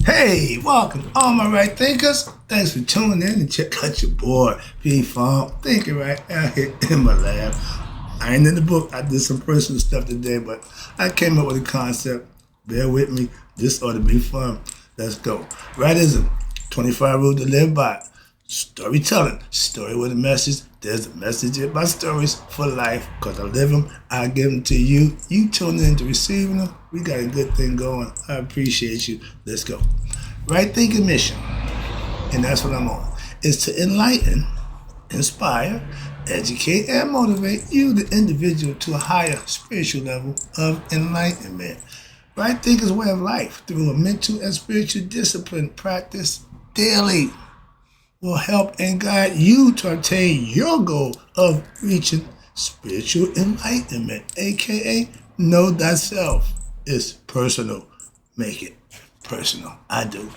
Hey, welcome all my right thinkers. Thanks for tuning in and check out your boy, P-Funk, thinking right out here in my lab. I ain't in the book. I did some personal stuff today, but I came up with a concept. Bear with me. This ought to be fun. Let's go. Rightism, 25 rules to live by. Storytelling, story with a message. There's a message in my stories for life. Because I live them, I give them to you. You tune in to receiving them. We got a good thing going. I appreciate you. Let's go. Right thinking mission, and that's what I'm on, is to enlighten, inspire, educate, and motivate you, the individual, to a higher spiritual level of enlightenment. Right thinking's way of life through a mental and spiritual discipline practice daily will help and guide you to attain your goal of reaching spiritual enlightenment, aka know thyself. It's personal. Make it personal. I do.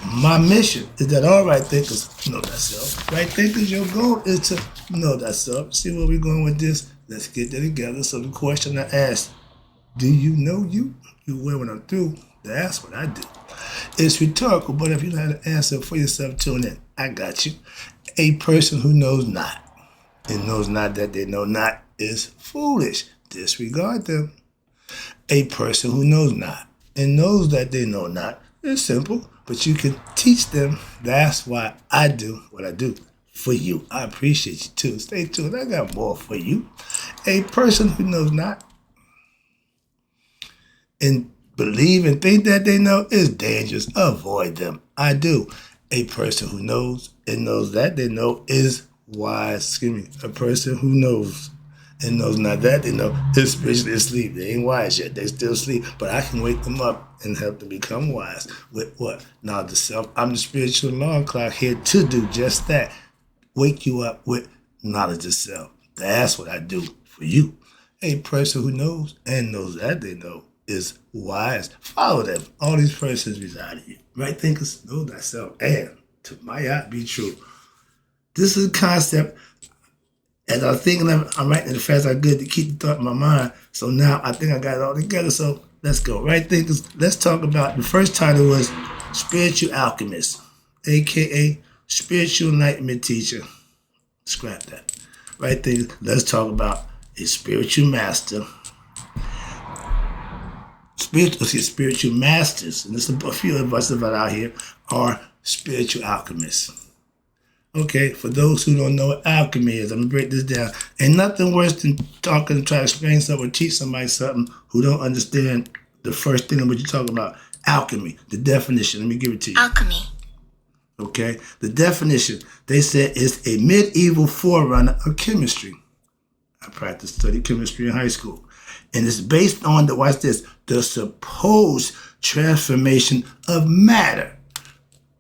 My mission is that all right thinkers know thyself. Right thinkers, your goal is to know thyself. See where we're going with this? Let's get that together. So the question I asked, do you know you? You will when I'm through. That's what I do. It's rhetorical, but if you know how to answer for yourself, tune in. I got you. A person who knows not and knows not that they know not is foolish. Disregard them. A person who knows not and knows that they know not is simple, but you can teach them. That's why I do what I do for you. I appreciate you too. Stay tuned. I got more for you. A person who knows not and believe and think that they know is dangerous. Avoid them. I do. A person who knows and knows that they know is wise. A person who knows and knows not that they know is spiritually asleep. They ain't wise yet. They still sleep. But I can wake them up and help them become wise. With what? Knowledge of self. I'm the spiritual alarm clock here to do just that. Wake you up with knowledge of self. That's what I do for you. A person who knows and knows that they know is wise. Follow them. All these persons reside in you. Right thinkers, know thyself. And to my yacht be true. This is a concept. As I was thinking of it, I'm writing it as fast as I could to keep the thought in my mind. So now I think I got it all together. So let's go. Right thinkers, let's talk about, the first title was Spiritual Alchemist, aka Spiritual Enlightenment Teacher. Scrap that. Right thinkers, let's talk about a spiritual master. Spiritual masters, and there's a few of us out here, are spiritual alchemists. Okay, for those who don't know what alchemy is, I'm going to break this down. Ain't nothing worse than talking and trying to explain something or teach somebody something who don't understand the first thing of what you're talking about. Alchemy, the definition. Let me give it to you. Alchemy. Okay, the definition, they said, is a medieval forerunner of chemistry. I studied chemistry in high school. And it's based on watch this, the supposed transformation of matter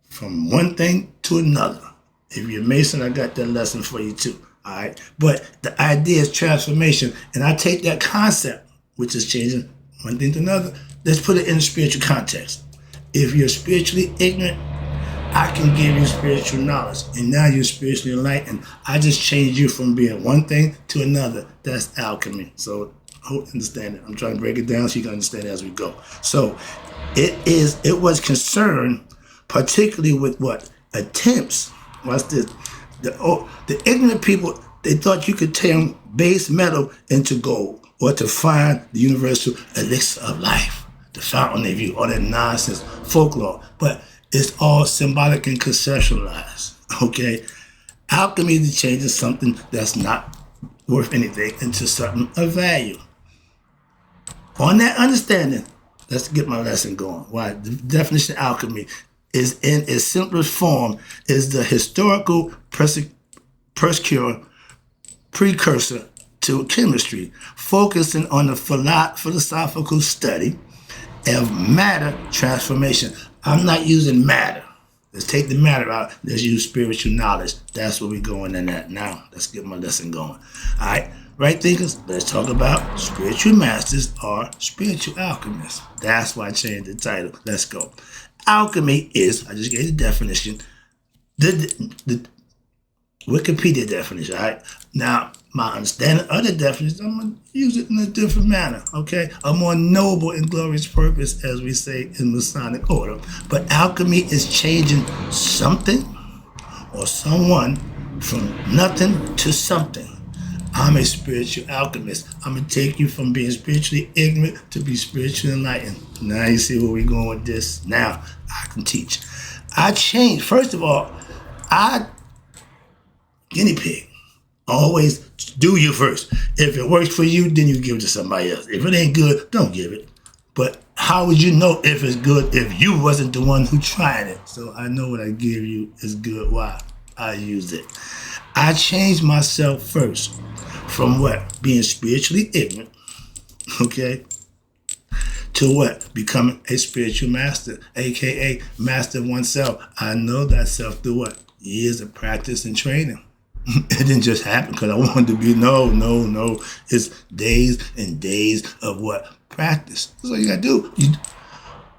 from one thing to another. If you're a Mason, I got that lesson for you too. All right. But the idea is transformation. And I take that concept, which is changing one thing to another, let's put it in a spiritual context. If you're spiritually ignorant, I can give you spiritual knowledge. And now you're spiritually enlightened. I just changed you from being one thing to another. That's alchemy. So understand it. I'm trying to break it down so you can understand it as we go. So it was concerned particularly with what? Attempts. What's this? The ignorant people, they thought you could turn base metal into gold or to find the universal elixir of life, the fountain of youth, all that nonsense, folklore. But it's all symbolic and conceptualized, okay? Alchemy is changing something that's not worth anything into something of value. On that understanding, let's get my lesson going. Why? The definition of alchemy is in its simplest form is the historical precursor to chemistry, focusing on the philosophical study of matter transformation. I'm not using matter. Let's take the matter out. Let's use spiritual knowledge. That's where we're going in at now. Let's get my lesson going. All right. Right thinkers, let's talk about spiritual masters or spiritual alchemists. That's why I changed the title. Let's go. Alchemy is, I just gave the definition, the Wikipedia definition, all right? Now, my understanding of the definition, I'm going to use it in a different manner, okay? A more noble and glorious purpose, as we say in Masonic order. But alchemy is changing something or someone from nothing to something. I'm a spiritual alchemist. I'm going to take you from being spiritually ignorant to be spiritually enlightened. Now you see where we're going with this. Now I can teach. I changed. First of all, guinea pig. Always do you first. If it works for you, then you give it to somebody else. If it ain't good, don't give it. But how would you know if it's good if you wasn't the one who tried it? So I know what I give you is good. Why? I use it. I changed myself first from what? Being spiritually ignorant, okay, to what? Becoming a spiritual master, aka master of oneself. I know that self through what? Years of practice and training. It didn't just happen because I wanted to be, no. It's days and days of what? Practice. That's all you got to do.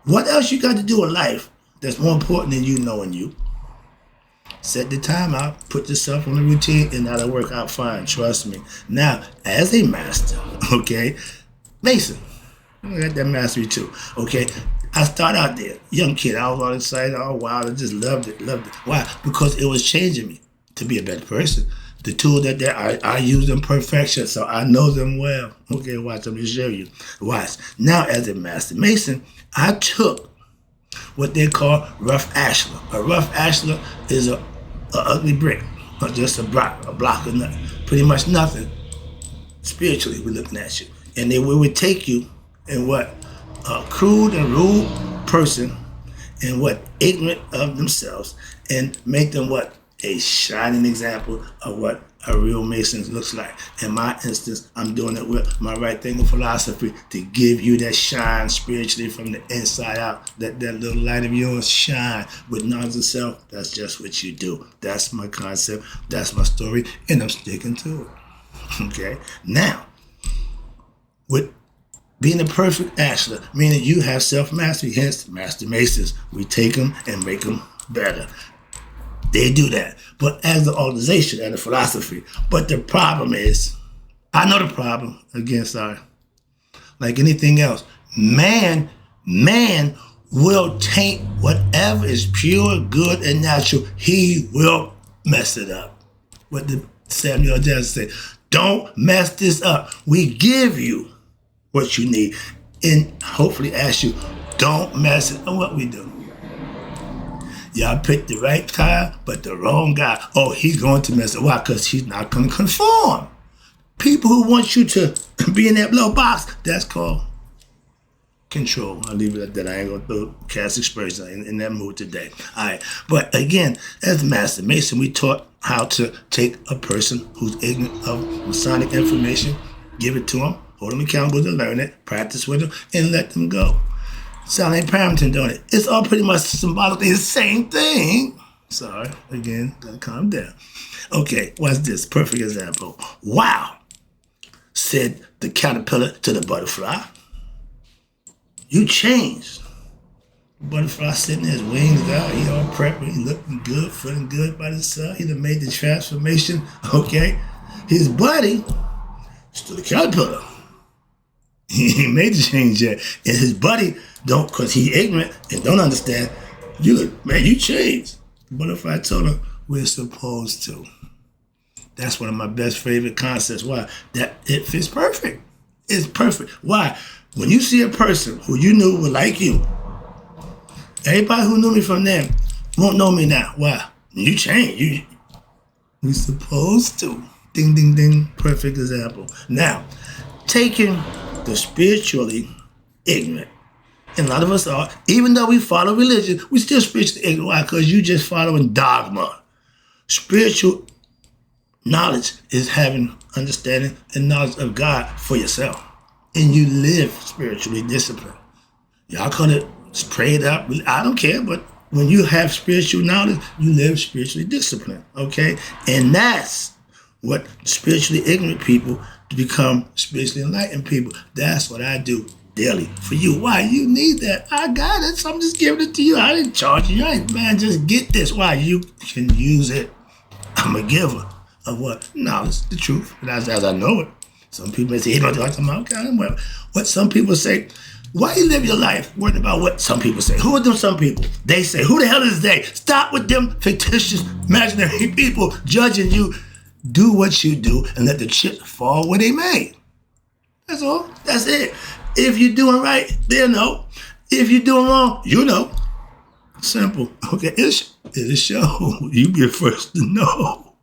What else you got to do in life that's more important than you knowing you? Set the time out, put yourself on a routine, and that'll work out fine, trust me. Now, as a master, okay, Mason, I got that mastery too, okay? I started out there, young kid, I was all excited, all wild, I just loved it. Why? Because it was changing me to be a better person. The tool that I use in perfection, so I know them well. Okay, watch, let me show you. Watch. Now, as a master Mason, I took what they call rough ashlar. A rough ashlar is a ugly brick, or just a block of nothing. Pretty much nothing. Spiritually, we're looking at you. And then we would take you and what? A crude and rude person and what? Ignorant of themselves and make them what? A shining example of what a real Mason looks like. In my instance, I'm doing it with my right thinking philosophy to give you that shine spiritually from the inside out. That little light of yours shine with knowledge of self. That's just what you do. That's my concept. That's my story. And I'm sticking to it. Okay? Now, with being a perfect ashlar, meaning you have self-mastery, hence Master Masons. We take them and make them better. They do that. But as an organization and a philosophy. But the problem is, I know the problem, again, sorry. Like anything else, man will taint whatever is pure, good, and natural. He will mess it up. What did Samuel Jackson say? Don't mess this up. We give you what you need. And hopefully ask you, don't mess it up. What we do. Y'all picked the right guy, but the wrong guy. Oh, he's going to mess it. Why? Because he's not going to conform. People who want you to be in that little box, that's called control. I'll leave it at that. I ain't going to cast expression in that mood today. All right. But again, as Master Mason, we taught how to take a person who's ignorant of Masonic information, give it to them, hold them accountable to learn it, practice with them, and let them go. Sound like parenting, don't it? It's all pretty much symbolically the same thing. Sorry, again, gotta calm down. Okay, what's this? Perfect example. Wow, said the caterpillar to the butterfly. You changed. The butterfly sitting there, his wings out, he all prepped, he looking good, feeling good by the sun. He done made the transformation, okay? His buddy, still the caterpillar. He ain't made the change yet. And his buddy don't, because he ignorant and don't understand. You look, man, you changed. But if I told him, we're supposed to. That's one of my best favorite concepts. Why? That it fits perfect. It's perfect. Why? When you see a person who you knew would like you, everybody who knew me from then won't know me now. Why? You changed. We're supposed to. Ding, ding, ding. Perfect example. Now, taking the spiritually ignorant. And a lot of us are, even though we follow religion, we still spiritually ignorant. Why? Because you just following dogma. Spiritual knowledge is having understanding and knowledge of God for yourself. And you live spiritually disciplined. Y'all could have prayed up. I don't care, but when you have spiritual knowledge, you live spiritually disciplined. Okay? And that's what spiritually ignorant people to become spiritually enlightened people. That's what I do daily for you. Why? You need that. I got it, so I'm just giving it to you. I didn't charge you. Man, just get this. Why? You can use it. I'm a giver of what? Knowledge, the truth, and as I know it. Some people may say, you know what I'm talking about? Okay, what some people say, why you live your life worrying about what some people say? Who are them some people? They say, who the hell is they? Stop with them fictitious, imaginary people judging you. Do what you do and let the chips fall where they may. That's all. That's it. If you're doing right, they'll know. If you're doing wrong, you know. Simple. Okay, it'll show. You be the first to know.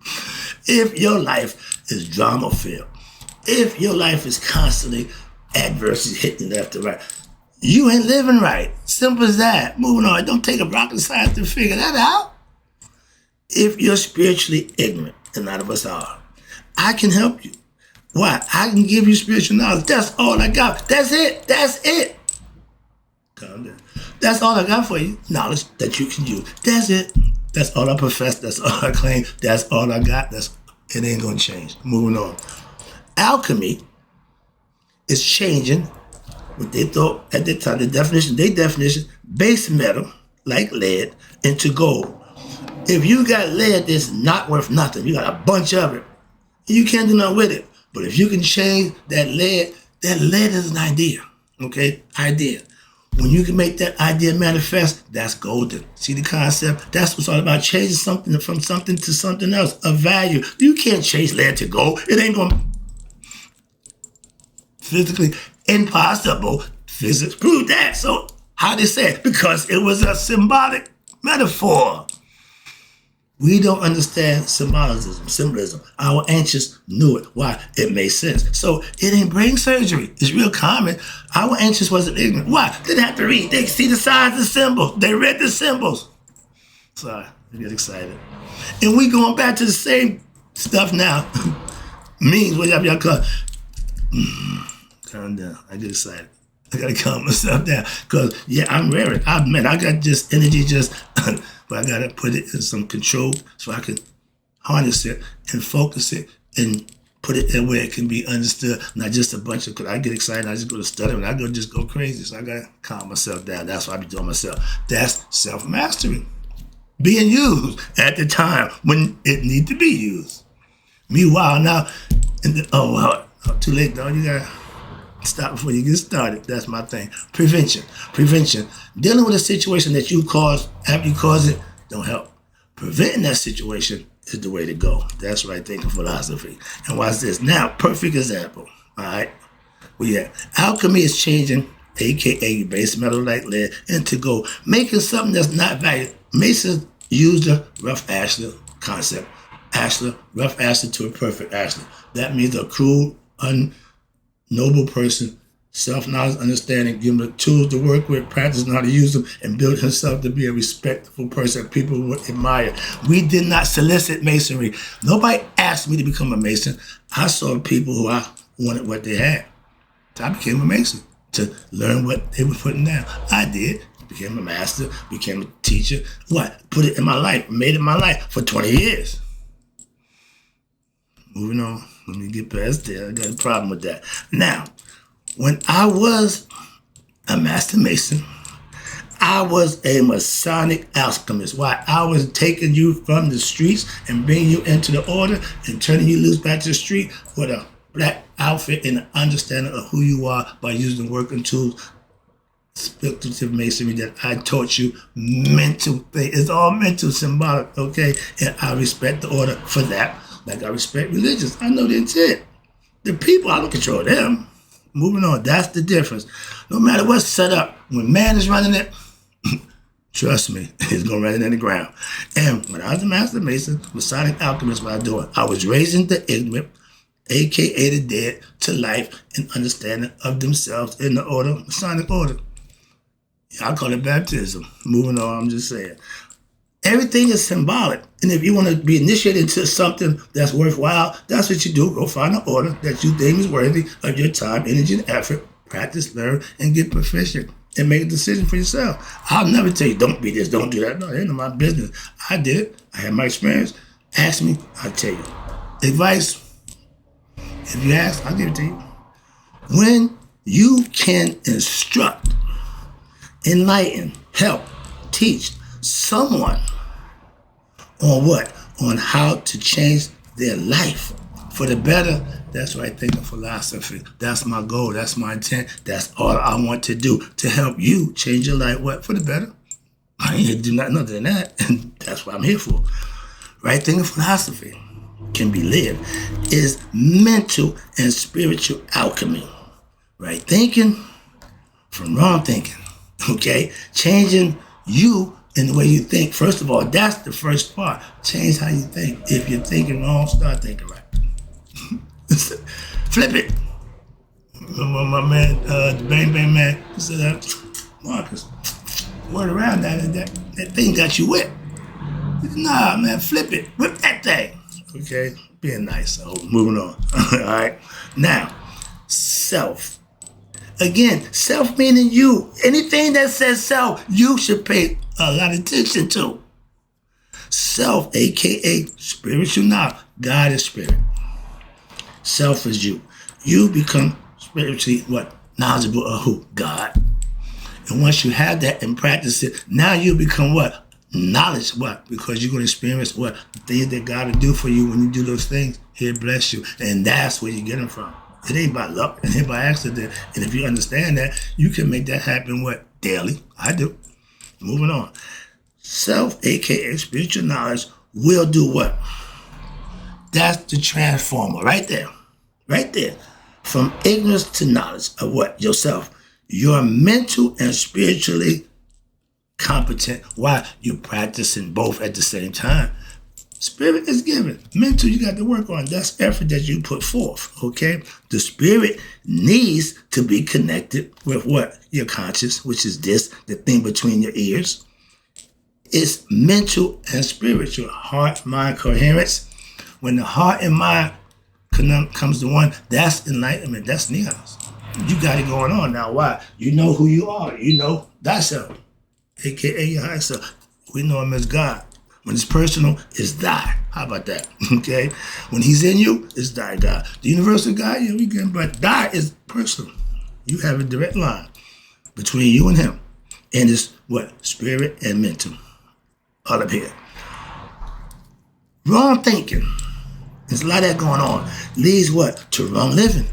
If your life is drama-filled, if your life is constantly adversity hitting left and right, you ain't living right. Simple as that. Moving on. Don't take a rocket science to figure that out. If you're spiritually ignorant, and a lot of us are, I can help you. Why? I can give you spiritual knowledge. That's all I got. That's it. That's it. Calm down. That's all I got for you. Knowledge that you can use. That's it. That's all I profess. That's all I claim. That's all I got. It ain't going to change. Moving on. Alchemy is changing what they thought at the time, their definition, base metal, like lead, into gold. If you got lead that's not worth nothing, you got a bunch of it, you can't do nothing with it. But if you can change that lead is an idea, okay? Idea. When you can make that idea manifest, that's golden. See the concept? That's what's all about, changing something from something to something else, of value. You can't change lead to gold. It ain't going to physically impossible. Physics proved that. So how they say it? Because it was a symbolic metaphor. We don't understand symbolism. Our ancients knew it. Why? It made sense. So it ain't brain surgery. It's real common. Our ancients wasn't ignorant. Why? They didn't have to read. They see the signs and symbols. They read the symbols. Sorry, I get excited. And we going back to the same stuff now. Means whatever y'all call. Calm down. I get excited. I gotta calm myself down. Because, yeah, I'm raring. I got just energy but I gotta put it in some control so I can harness it and focus it and put it in where it can be understood. Not just a bunch of, because I get excited, I just go to study and I just go crazy. So I gotta calm myself down. That's what I be doing myself. That's self-mastery. Being used at the time when it need to be used. Meanwhile, now, too late, dog. You gotta stop before you get started. That's my thing. Prevention. Dealing with a situation that you caused, after you cause it, don't help. Preventing that situation is the way to go. That's right thinking philosophy. And watch this. Now, perfect example. All right. Well, yeah. Alchemy is changing, a.k.a. base metal like lead, into gold, making something that's not valued. Masons use the rough ashlar concept. Rough ashlar to a perfect ashlar. That means a cruel, noble person, self-knowledge, understanding, give him the tools to work with, practice how to use them, and build himself to be a respectful person people would admire. We did not solicit masonry. Nobody asked me to become a mason. I saw people who I wanted what they had. So I became a mason to learn what they were putting down. I did. Became a master, became a teacher. What? Put it in my life, made it my life for 20 years. Moving on. Let me get past there. I got a problem with that. Now, when I was a master mason, I was a Masonic alchemist. Why? I was taking you from the streets and bringing you into the order and turning you loose back to the street with a black outfit and an understanding of who you are by using working tools, speculative masonry that I taught you. Mental thing. It's all mental, symbolic, okay? And I respect the order for that. Like I respect religions. I know the intent. The people, I don't control them. Moving on, that's the difference. No matter what's set up, when man is running it, trust me, he's going to run it in the ground. And when I was a master mason, Masonic alchemist, what I was doing, I was raising the ignorant, a.k.a. the dead, to life and understanding of themselves in the order, Masonic order. I call it baptism. Moving on, I'm just saying. Everything is symbolic. And if you want to be initiated into something that's worthwhile, that's what you do. Go find an order that you think is worthy of your time, energy, and effort. Practice, learn, and get proficient. And make a decision for yourself. I'll never tell you, don't be this, don't do that. No, it ain't my business. I did it. I had my experience. Ask me, I'll tell you. Advice, if you ask, I'll give it to you. When you can instruct, enlighten, help, teach someone on what? on how to change their life for the better. That's right thinking philosophy. That's my goal. That's my intent. That's all I want to do to help you change your life. What? For the better. I ain't here to do nothing other than that. And that's what I'm here for. Right thinking philosophy can be lived is mental and spiritual alchemy. Right thinking from wrong thinking. Okay? Changing you in the way you think. First of all, that's the first part. Change how you think. If you're thinking wrong, start thinking right. Flip it. My man, the Bang Bang man, he said, Marcus, word around that thing got you wet. Nah, man, flip it. Whip that thing. Okay? Being nice. So moving on. All right? Now, self. Again, self meaning you. Anything that says self, you should pay a lot of attention to. Self, a.k.a. spiritual knowledge. God is spirit. Self is you. You become spiritually what? Knowledgeable of who? God. And once you have that and practice it, now you become what? Knowledge. What? Because you're going to experience what? The things that God will do for you when you do those things. He'll bless you. And that's where you get them from. It ain't by luck. It ain't by accident. And if you understand that, you can make that happen what? Daily. I do. Moving on. Self, a.k.a. spiritual knowledge, will do what? That's the transformer right there. Right there. From ignorance to knowledge of what? Yourself. You're mental and spiritually competent while you're practicing both at the same time. Spirit is given. Mental, you got to work on. That's effort that you put forth, okay? The spirit needs to be connected with what? Your conscious, which is this, the thing between your ears. It's mental and spiritual. Heart, mind, coherence. When the heart and mind comes to one, that's enlightenment. That's neos. You got it going on now. Why? You know who you are. You know thyself, a.k.a. your higher self. We know him as God. When it's personal, it's thy. How about that? Okay? When he's in you, it's thy God. The universal God, yeah, we can, but thy is personal. You have a direct line between you and him. And it's what? Spirit and mental. All up here. Wrong thinking. There's a lot of that going on. Leads what? To wrong living.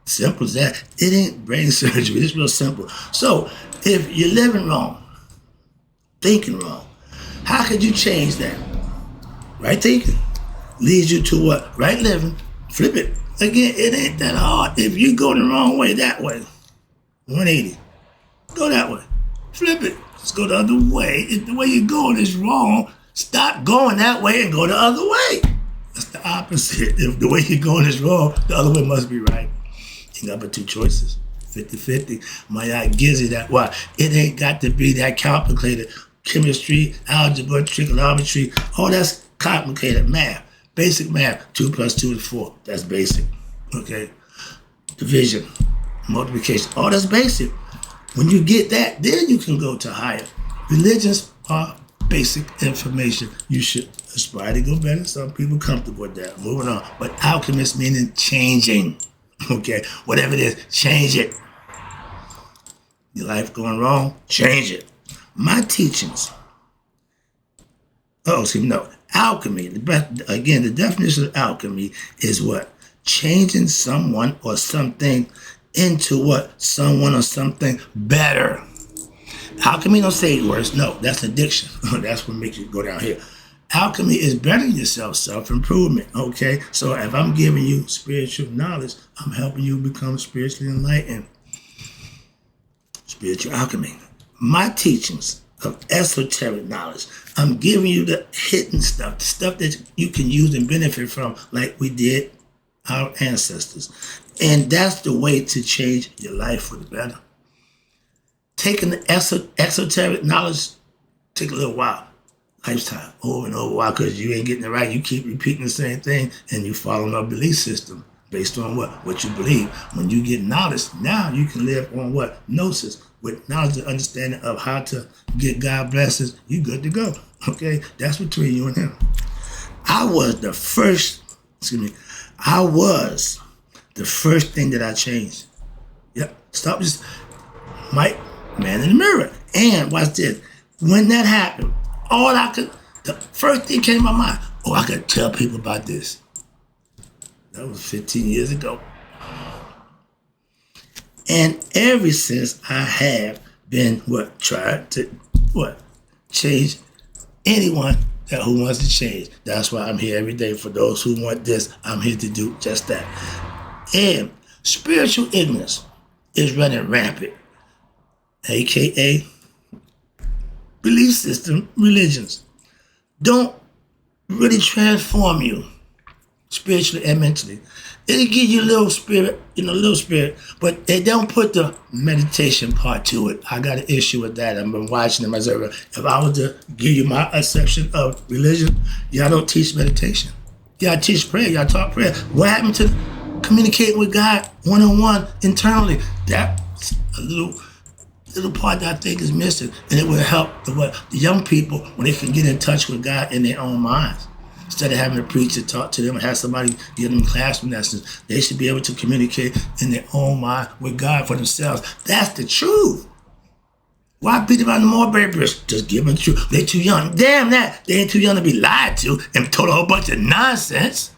Simple as that. It ain't brain surgery. It's real simple. So, if you're living wrong, thinking wrong, how could you change that? Right thinking leads you to what? Right living. Flip it. Again, it ain't that hard. If you go the wrong way, that way, 180. Go that way. Flip it. Let's go the other way. If the way you're going is wrong, stop going that way and go the other way. That's the opposite. If the way you're going is wrong, the other way must be right. You got but two choices. 50-50. My eye gives you that. Why? It ain't got to be that complicated. Chemistry, algebra, trigonometry, all that's complicated math. Basic math, 2 + 2 is 4. That's basic. Okay? Division, multiplication, all that's basic. When you get that, then you can go to higher. Religions are basic information. You should aspire to go better. Some people comfortable with that. Moving on. But alchemist meaning changing. Okay? Whatever it is, change it. Your life going wrong, change it. My teachings, alchemy, again, the definition of alchemy is what? Changing someone or something into what? Someone or something better. Alchemy don't say words, no, that's addiction. That's what makes you go down here. Alchemy is bettering yourself, self-improvement, okay? So if I'm giving you spiritual knowledge, I'm helping you become spiritually enlightened. Spiritual alchemy. My teachings of esoteric knowledge, I'm giving you the hidden stuff, the stuff that you can use and benefit from like we did our ancestors. And that's the way to change your life for the better. Taking the esoteric knowledge take a little while, lifetime, over and over. Why? Because you ain't getting it right. You keep repeating the same thing and you following a belief system based on what you believe. When you get knowledge, now you can live on what? Gnosis. With knowledge and understanding of how to get God blessings, you good to go. Okay? That's between you and him. I was the first thing that I changed. Yep. Stop just Mike, man in the mirror. And watch this. When that happened, the first thing came to my mind, Oh, I could tell people about this. That was 15 years ago. And ever since I have been tried to change anyone who wants to change. That's why I'm here every day. For those who want this, I'm here to do just that. And spiritual ignorance is running rampant, aka belief system religions don't really transform you spiritually and mentally. It'll give you a little spirit, but they don't put the meditation part to it. I got an issue with that. I've been watching them as ever. If I was to give you my acception of religion, y'all don't teach meditation. Y'all teach prayer, y'all talk prayer. What happened to communicating with God one-on-one internally? That's a little part that I think is missing, and it will help the young people when they can get in touch with God in their own minds. Instead of having a preacher talk to them and have somebody give them classroom lessons, they should be able to communicate in their own mind with God for themselves. That's the truth. Why beat around the mulberry bush? Just give them the truth. They're too young. Damn that. They ain't too young to be lied to and told a whole bunch of nonsense.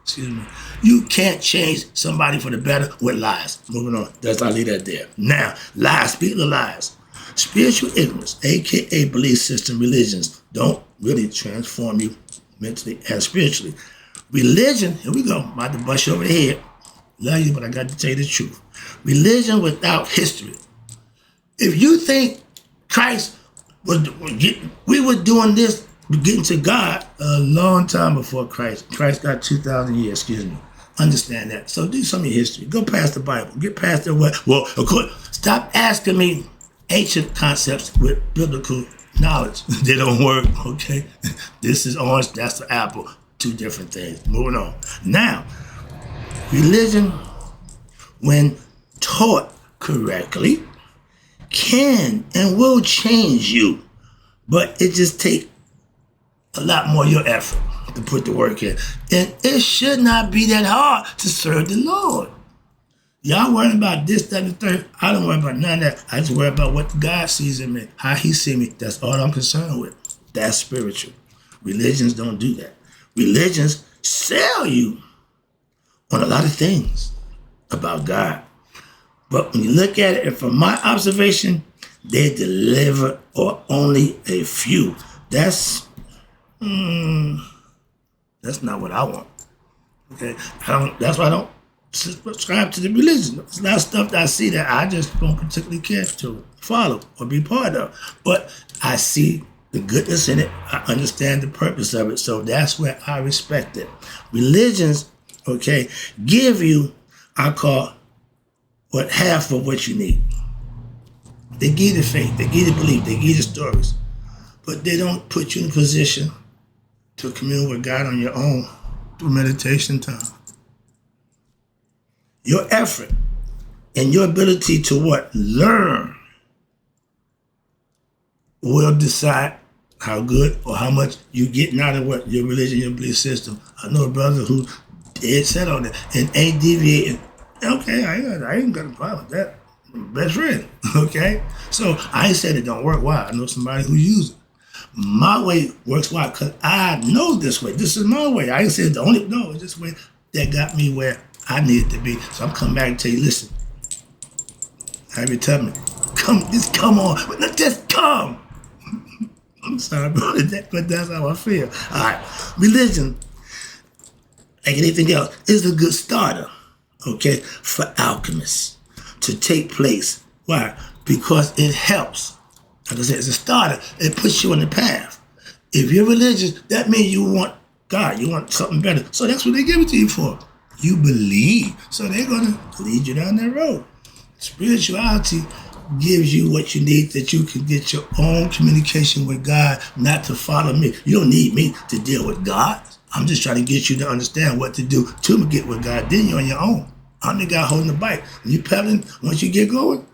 Excuse me. You can't change somebody for the better with lies. Moving on. I'll leave that there. Now, lies. Speaking of lies. Spiritual ignorance, a.k.a. belief system religions, don't really transform you mentally and spiritually. Religion, here we go. I'm about to bust you over the head. Love you, but I got to tell you the truth. Religion without history. If you think Christ we were doing this, getting to God a long time before Christ. Christ got 2,000 years, excuse me. Understand that. So do some of your history. Go past the Bible. Get past the what? Well, of course, stop asking me ancient concepts with biblical knowledge. They don't work, okay? This is orange, that's the apple. Two different things. Moving on. Now, religion, when taught correctly, can and will change you. But it just takes a lot more of your effort to put the work in. And it should not be that hard to serve the Lord. Y'all worrying about this, that, and the third. I don't worry about none of that. I just worry about what God sees in me, how he sees me. That's all I'm concerned with. That's spiritual. Religions don't do that. Religions sell you on a lot of things about God. But when you look at it, and from my observation, they deliver or only a few. That's not what I want. Okay, that's why I don't subscribe to the religion. It's not stuff that I see that I just don't particularly care to follow or be part of. But I see the goodness in it. I understand the purpose of it. So that's where I respect it. Religions, okay, give you, I call, half of what you need. They give you the faith, they give you the belief, they give you the stories. But they don't put you in a position to commune with God on your own through meditation time. Your effort and your ability to learn will decide how good or how much you getting out of your religion, your belief system. I know a brother who dead set on it and ain't deviating. Okay, I ain't got a problem with that. Best friend, okay? So I ain't saying it don't work. Why? I know somebody who uses it. My way works. Why? Because I know this way. This is my way. I ain't saying it's this way that got me where I needed to be. So I'm coming back and tell you, listen, have you tell me, just come on, just come. I'm sorry, bro, but that's how I feel. All right, religion, like anything else, is a good starter, okay, for alchemists to take place. Why? Because it helps. Like I said, it's a starter. It puts you on the path. If you're religious, that means you want God. You want something better. So that's what they give it to you for. You believe. So they're going to lead you down that road. Spirituality gives you what you need that you can get your own communication with God, not to follow me. You don't need me to deal with God. I'm just trying to get you to understand what to do to get with God. Then you're on your own. I'm the guy holding the bike. When you pedaling, once you get going,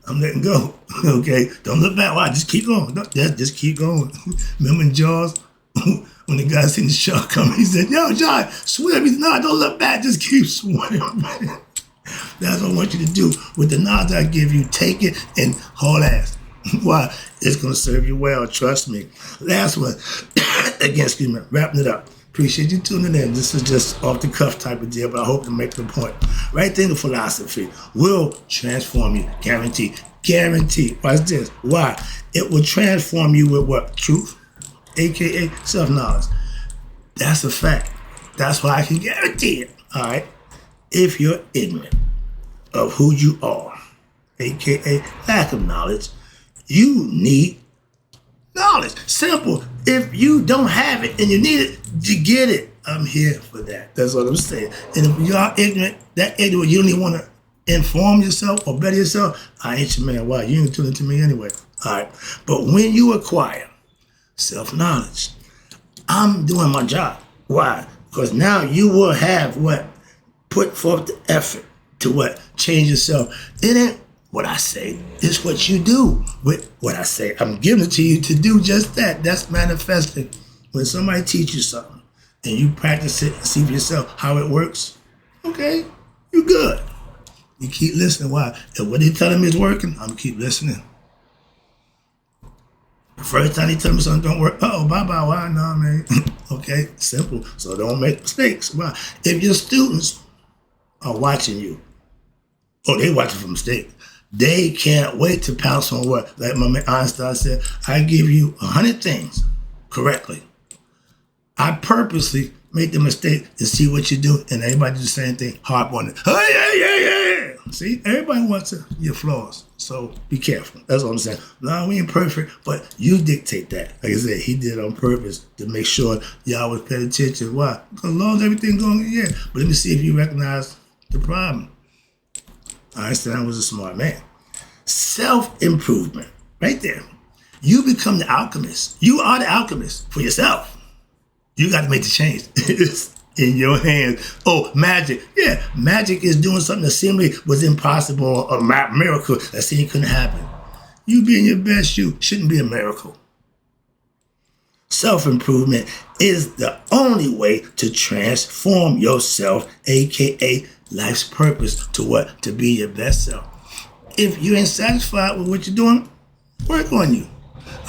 I'm letting go. Okay? Don't look back. Why? Just keep going. Just keep going. Remember in Jaws? When the guy seen the shark coming, he said, yo, John, swim. He said, no, don't look back. Just keep swimming. That's what I want you to do. With the knowledge I give you, take it and haul ass. Why? It's going to serve you well. Trust me. Last one. Again, excuse me. Wrapping it up. Appreciate you tuning in. This is just off the cuff type of deal, but I hope to make the point. Right thinking philosophy will transform you. Guarantee. Guarantee. Watch this. Why? It will transform you with what? Truth, aka self-knowledge. That's a fact. That's why I can guarantee it. All right. If you're ignorant of who you are, aka lack of knowledge, you need knowledge. Simple. If you don't have it and you need it, you get it. I'm here for that. That's what I'm saying. And if you are ignorant, that ignorant, you don't even want to inform yourself or better yourself, I ain't your man. Why? You ain't tuning to me anyway. All right. But when you acquire self-knowledge, I'm doing my job. Why? Because now you will have what? Put forth the effort to what? Change yourself. It ain't what I say, it's what you do with what I say. I'm giving it to you to do just that. That's manifesting. When somebody teaches you something and you practice it and see for yourself how it works, okay, you good. You keep listening. Why? If what they telling me is working, I'm going to keep listening. The first time they tell me something don't work, bye-bye, why? No, man. Okay, simple. So don't make mistakes. Why? If your students are watching you, they watching for mistakes. They can't wait to pounce on what? Like my man Einstein said, I give you 100 things correctly. I purposely make the mistake and see what you do, and everybody do the same thing, harp on it. Oh, yeah. See, everybody wants your flaws, so be careful. That's what I'm saying. No, we ain't perfect, but you dictate that. Like I said, he did it on purpose to make sure y'all was paying attention. Why? Because as long as everything going, yeah. But let me see if you recognize the problem. Einstein was a smart man. Self-improvement, right there. You become the alchemist. You are the alchemist for yourself. You got to make the change. It's in your hands. Oh, magic. Yeah, magic is doing something that seemingly was impossible, a miracle that seemed couldn't happen. You being your best you shouldn't be a miracle. Self-improvement is the only way to transform yourself, aka life's purpose, to what? To be your best self. If you ain't satisfied with what you're doing, work on you.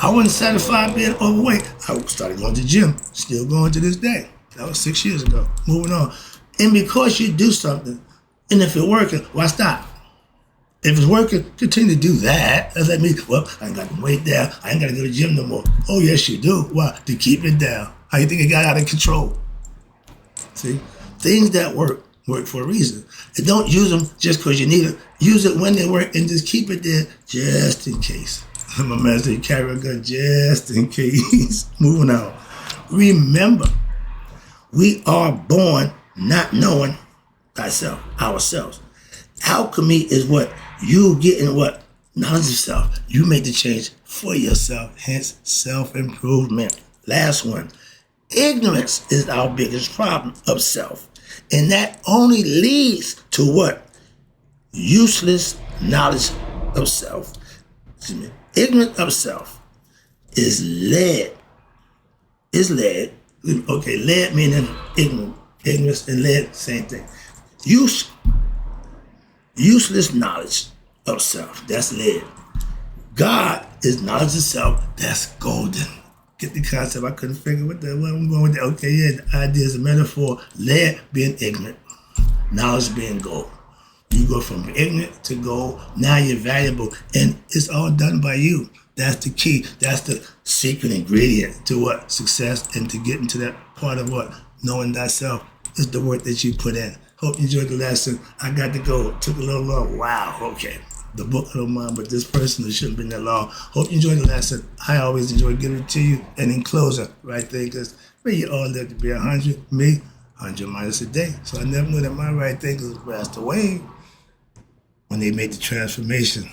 I wasn't satisfied being overweight. I started going to the gym, still going to this day. That was 6 years ago. Moving on. And because you do something, and if it's working, why stop? If it's working, continue to do that. Does that mean, well, I ain't got to weight down. I ain't got to go to the gym no more. Oh, yes, you do. Why? To keep it down. How you think it got out of control? See? Things that work for a reason. And don't use them just because you need it. Use it when they work and just keep it there just in case. My man said, carry a gun just in case. Moving on. Remember, we are born not knowing ourselves. Alchemy is what? You getting what? Knowledge of self. You make the change for yourself, hence self-improvement. Last one. Ignorance is our biggest problem of self. And that only leads to what? Useless knowledge of self. Ignorance of self is led. Okay, led meaning ignorant. Ignorance and led, same thing. Useless knowledge of self. That's led. God is knowledge of self. That's golden. Get the concept? I couldn't figure what I'm going with that. Okay, yeah, the idea is a metaphor. Led being ignorant, knowledge being gold. You go from ignorant to gold. Now you're valuable, and it's all done by you. That's the key. That's the secret ingredient to what? Success, and to get into that part of what? Knowing thyself is the work that you put in. Hope you enjoyed the lesson. I got to go. It took a little long. Wow, okay. The book I don't mind, but this person, it shouldn't have been that long. Hope you enjoyed the lesson. I always enjoy giving it to you. And in closing, right there, because may you all live to be 100, me, 100 minus a day. So I never knew that my right thinkers passed away when they made the transformation.